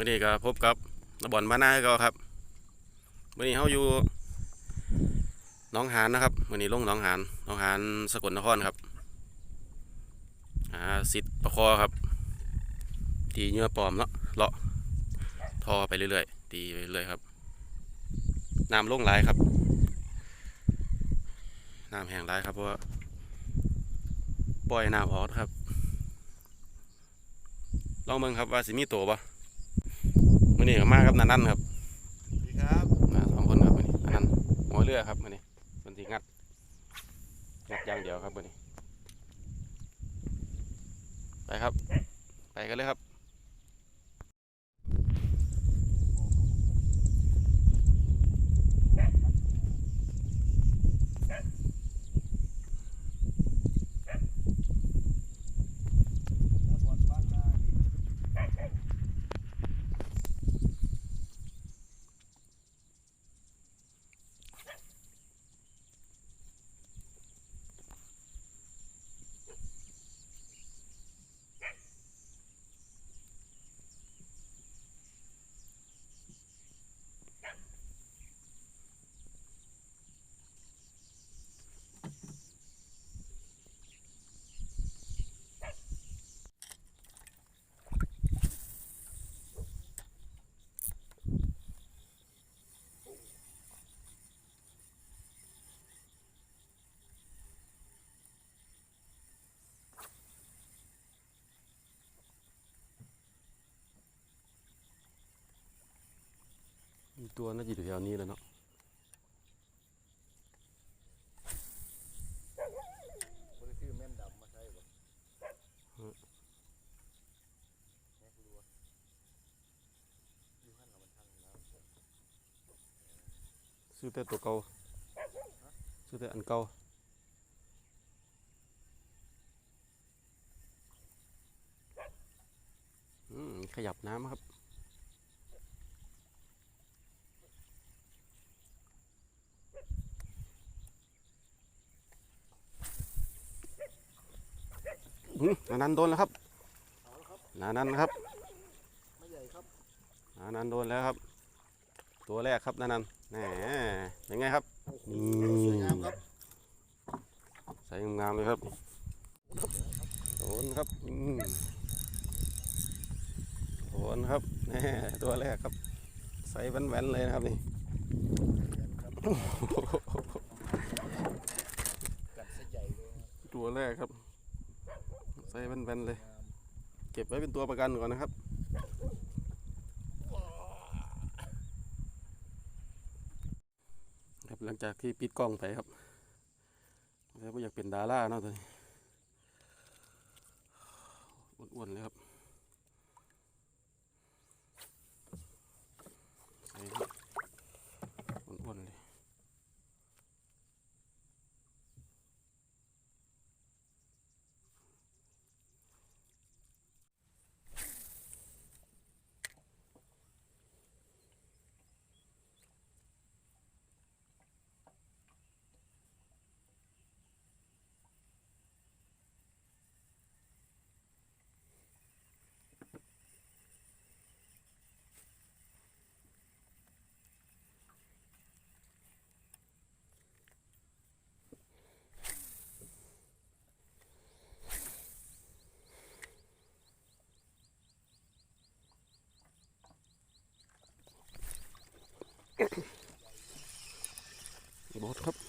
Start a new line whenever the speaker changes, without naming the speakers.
วันนี้ก็พบกับนบอนบ้านนาก็ครับวันนี้เขาอยู่หนองหานนะครับวันนี้ลงหนองหานสกลนครครับสิทธิ์ประคอครับตีเนื้อปลอมเลาะทอไปเรื่อยๆตีไปเรื่อยครับน้ำลงหลายครับน้ำแห้งหลายครับเพราะว่าปล่อยน้ำออกครับลองเบิ่งครับว่าสิมีตัวปะวันนี้ก็มาครับนั่นครับ
ดีครับ
มา2 คนครับวันนี้นั่นหัวเรือครับวันนี้มันสิงัดอย่างเดียวครับวันนี้ไปครับไปกันเลยครับตัวน่าจะอยู่แถวนี้แล้วเนาะ
ซื้อแม่นดำมาใช่ป่ะ
ซื้อแต่ตัวเก่าซื้อแต่อันเก่าขยับน้ำครับนันโดนแล้วครับนันครับ
ไม่ใหญ่ครับ
นันโดนแล้วครับตัวแรกครับนันแหมยังไงครับ
สวยงามครับ
ใส่งามเลยครับโดนครับโดนครับแหมตัวแรกครับใส่แว่นๆเลยนะครับนี่
กัดซะใหญ่เลย
ตัวแรกครับใส่แว่นๆเลยเก็บไว้เป็นตัวประกันก่อนนะครับหลังจากที่ปิดกล้องไปครับแล้วก็อยากเป็นดาราเนาะตอนนี้อ้วนๆเลยครับอ้วนๆเลยบอสครับ